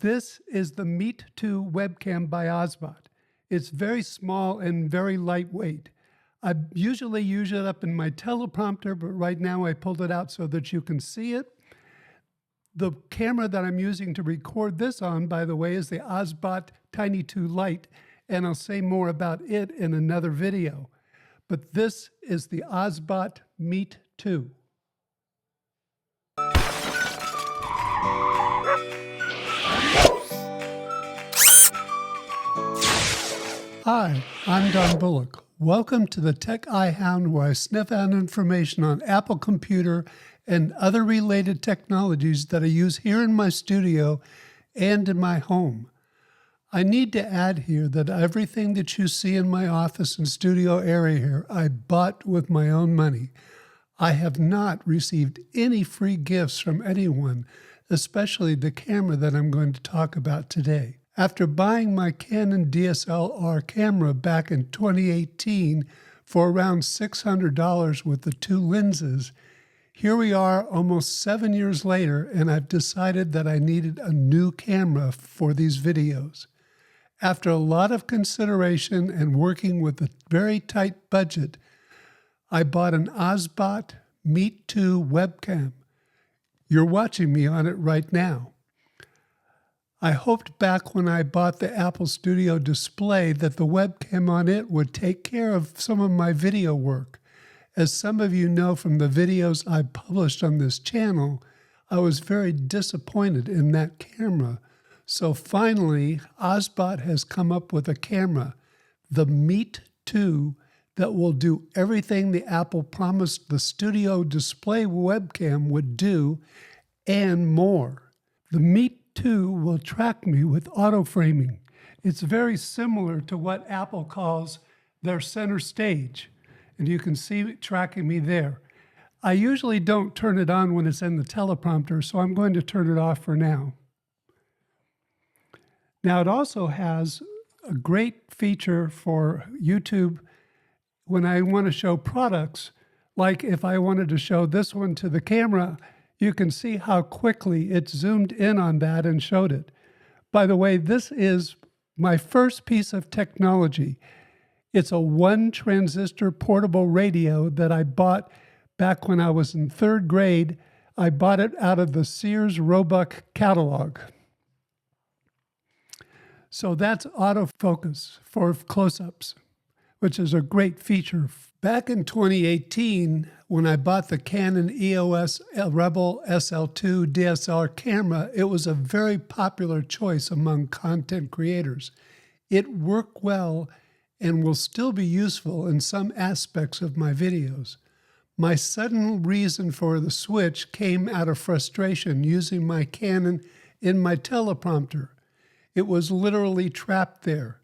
This is the Meet 2 webcam by Osbot. It's very small and very lightweight. I usually use it up in my teleprompter, but right now I pulled it out so that you can see it. The camera that I'm using to record this on, by the way, is the Osbot Tiny 2 Lite, and I'll say more about it in another video. But this is the OBSBOT Meet 2. Hi, I'm Don Bullock. Welcome to the Tech Eye Hound, where I sniff out information on Apple computer and other related technologies that I use here in my studio and in my home. I need to add here that everything that you see in my office and studio area here, I bought with my own money. I have not received any free gifts from anyone, especially the camera that I'm going to talk about today. After buying my Canon DSLR camera back in 2018 for around $600 with the two lenses, here we are almost 7 years later, and I've decided that I needed a new camera for these videos. After a lot of consideration and working with a very tight budget, I bought an OBSBOT Meet 2 webcam. You're watching me on it right now. I hoped back when I bought the Apple Studio display that the webcam on it would take care of some of my video work. As some of you know from the videos I published on this channel, I was very disappointed in that camera. So finally, OBSBOT has come up with a camera, the Meet 2, that will do everything the Apple promised the Studio display webcam would do and more. The Meet 2 will track me with auto framing. It's very similar to what Apple calls their center stage, and you can see it tracking me there. I usually don't turn it on when it's in the teleprompter, so I'm going to turn it off for now. Now, it also has a great feature for YouTube when I want to show products. Like if I wanted to show this one to the camera, you can see how quickly it zoomed in on that and showed it. By the way, this is my first piece of technology. It's a 1-transistor portable radio that I bought back when I was in 3rd grade. I bought it out of the Sears Roebuck catalog. So that's autofocus for close-ups, which is a great feature. Back in 2018, when I bought the Canon EOS Rebel SL2 DSLR camera, it was a very popular choice among content creators. It worked well and will still be useful in some aspects of my videos. My sudden reason for the switch came out of frustration using my Canon in my teleprompter. It was literally trapped there.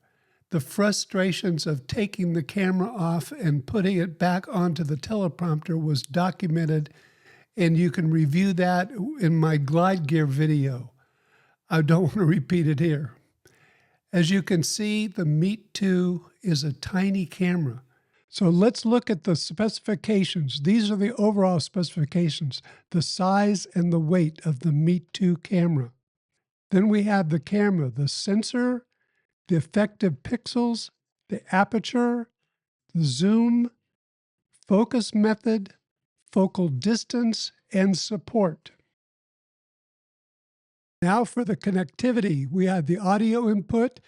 The frustrations of taking the camera off and putting it back onto the teleprompter was documented, and you can review that in my Glide Gear video. I don't want to repeat it here. As you can see, the Meet 2 is a tiny camera. So let's look at the specifications. These are the overall specifications, the size and the weight of the Meet 2 camera. Then we have the camera, the sensor, the effective pixels, the aperture, the zoom, focus method, focal distance, and support. Now for the connectivity, we have the audio input,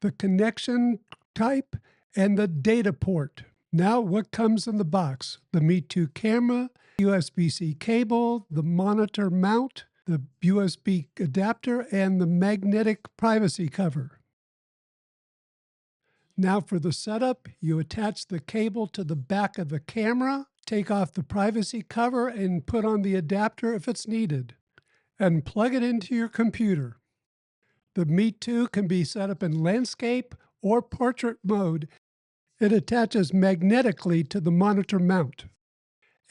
the connection type, and the data port. Now what comes in the box? The Meet 2 camera, USB-C cable, the monitor mount, the USB adapter, and the magnetic privacy cover. Now for the setup, you attach the cable to the back of the camera, take off the privacy cover and put on the adapter if it's needed, and plug it into your computer. The Meet 2 can be set up in landscape or portrait mode. It attaches magnetically to the monitor mount.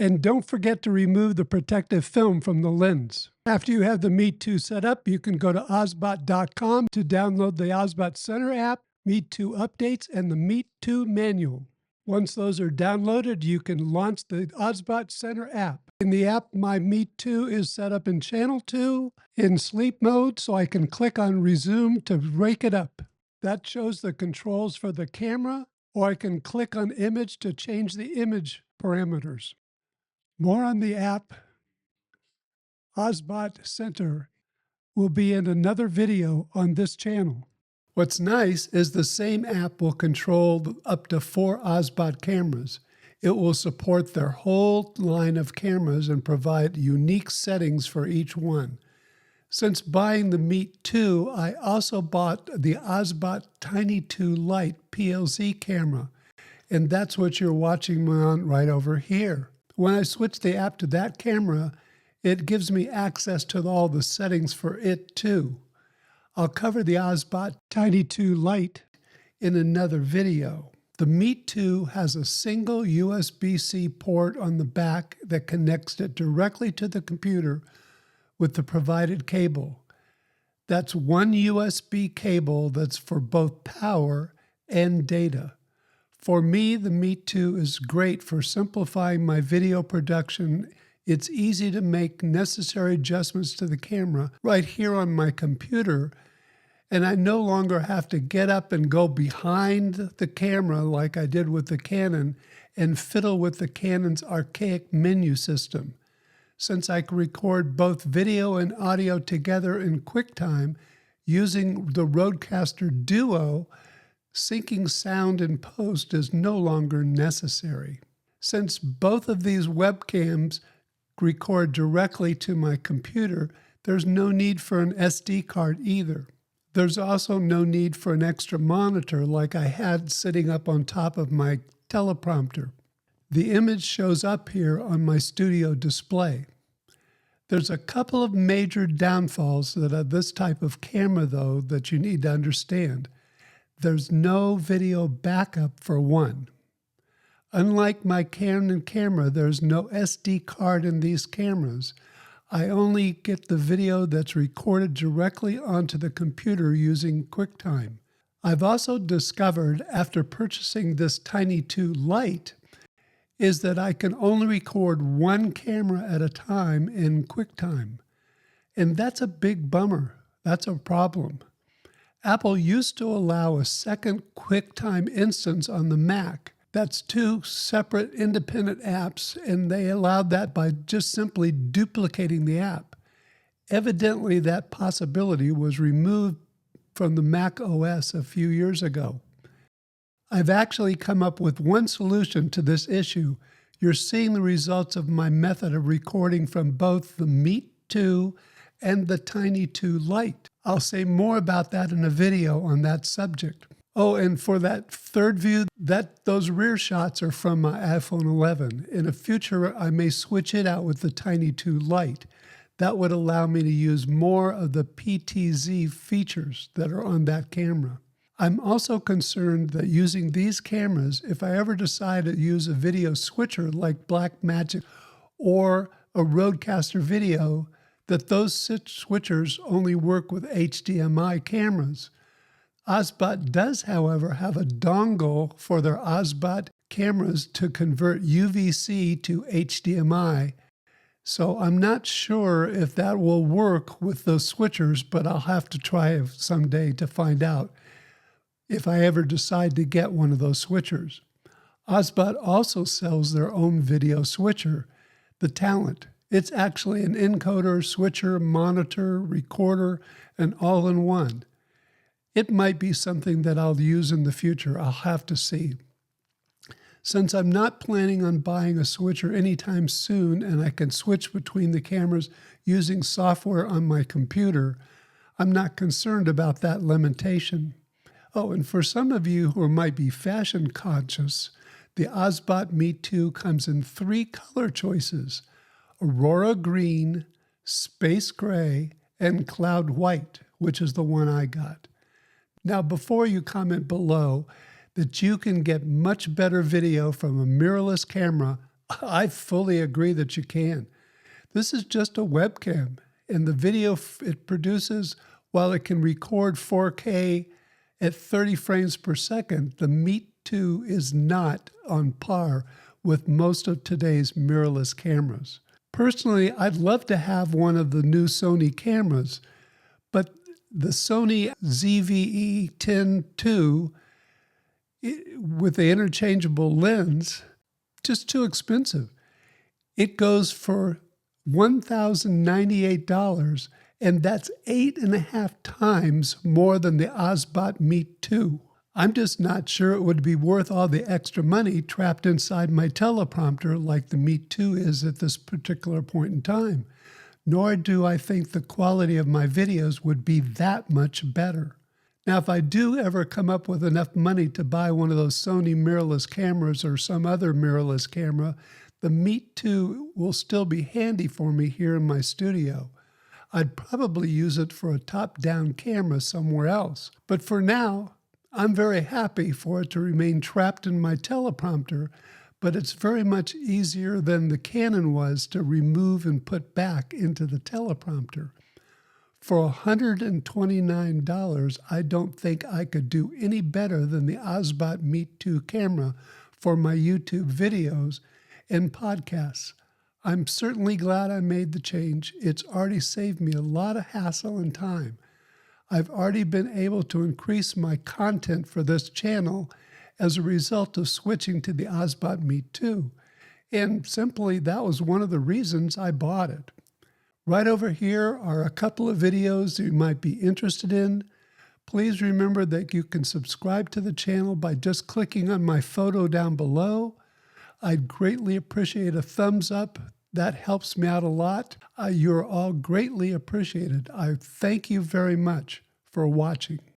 And don't forget to remove the protective film from the lens. After you have the Meet 2 set up, you can go to osbot.com to download the OBSBOT Center app, Meet 2 updates, and the Meet 2 manual. Once those are downloaded, you can launch the OBSBOT Center app. In the app, my Meet 2 is set up in channel 2 in sleep mode, so I can click on resume to wake it up. That shows the controls for the camera, or I can click on image to change the image parameters. More on the app OBSBOT Center will be in another video on this channel. What's nice is the same app will control up to 4 OSBOT cameras. It will support their whole line of cameras and provide unique settings for each one. Since buying the Meet 2, I also bought the Osbot Tiny 2 Lite PLZ camera, and that's what you're watching me on right over here. When I switch the app to that camera, it gives me access to all the settings for it too. I'll cover the Osbot Tiny 2 Lite in another video. The Meet 2 has a single USB-C port on the back that connects it directly to the computer with the provided cable. That's one USB cable that's for both power and data. For me, the Meet 2 is great for simplifying my video production. It's easy to make necessary adjustments to the camera right here on my computer, and I no longer have to get up and go behind the camera like I did with the Canon and fiddle with the Canon's archaic menu system. Since I can record both video and audio together in QuickTime using the Rodecaster Duo, syncing sound in post is no longer necessary. Since both of these webcams record directly to my computer, there's no need for an SD card either. There's also no need for an extra monitor like I had sitting up on top of my teleprompter. The image shows up here on my studio display. There's a couple of major downfalls that are this type of camera, though, that you need to understand. There's no video backup for one. Unlike my Canon camera, there's no SD card in these cameras. I only get the video that's recorded directly onto the computer using QuickTime. I've also discovered after purchasing this Tiny 2 Lite is that I can only record one camera at a time in QuickTime. And that's a big bummer. That's a problem. Apple used to allow a second QuickTime instance on the Mac. That's 2 separate independent apps, and they allowed that by just simply duplicating the app. Evidently, that possibility was removed from the Mac OS a few years ago. I've actually come up with one solution to this issue. You're seeing the results of my method of recording from both the Meet 2 and the Tiny 2 Lite. I'll say more about that in a video on that subject. Oh, and for that third view, those rear shots are from my iPhone 11. In the future, I may switch it out with the Tiny 2 Lite. That would allow me to use more of the PTZ features that are on that camera. I'm also concerned that using these cameras, if I ever decide to use a video switcher like Blackmagic or a Rodecaster Video, that those switchers only work with HDMI cameras. Osbot does, however, have a dongle for their Osbot cameras to convert UVC to HDMI, so I'm not sure if that will work with those switchers, but I'll have to try someday to find out if I ever decide to get one of those switchers. Osbot also sells their own video switcher, the Talent. It's actually an encoder, switcher, monitor, recorder, and all-in-one. It might be something that I'll use in the future. I'll have to see. Since I'm not planning on buying a switcher anytime soon and I can switch between the cameras using software on my computer, I'm not concerned about that limitation. Oh, and for some of you who might be fashion conscious, the OBSBOT Meet 2 comes in 3 color choices: Aurora Green, Space Gray, and Cloud White, which is the one I got. Now, before you comment below that you can get much better video from a mirrorless camera, I fully agree that you can. This is just a webcam, and the video it produces, while it can record 4K at 30 frames per second, the Meet 2 is not on par with most of today's mirrorless cameras. Personally, I'd love to have one of the new Sony cameras, but the Sony ZV-E10 II with the interchangeable lens, just too expensive. It goes for $1,098, and that's 8.5 times more than the OBSBOT Meet 2. I'm just not sure it would be worth all the extra money trapped inside my teleprompter like the Meet 2 is at this particular point in time. Nor do I think the quality of my videos would be that much better. Now, if I do ever come up with enough money to buy one of those Sony mirrorless cameras or some other mirrorless camera, the Meet 2 will still be handy for me here in my studio. I'd probably use it for a top-down camera somewhere else. But for now, I'm very happy for it to remain trapped in my teleprompter, but it's very much easier than the Canon was to remove and put back into the teleprompter. For $129, I don't think I could do any better than the OSBOT Meet 2 camera for my YouTube videos and podcasts. I'm certainly glad I made the change. It's already saved me a lot of hassle and time. I've already been able to increase my content for this channel as a result of switching to the OSBOT Meet 2. And simply, that was one of the reasons I bought it. Right over here are a couple of videos that you might be interested in. Please remember that you can subscribe to the channel by just clicking on my photo down below. I'd greatly appreciate a thumbs up. That helps me out a lot. You're all greatly appreciated. I thank you very much for watching.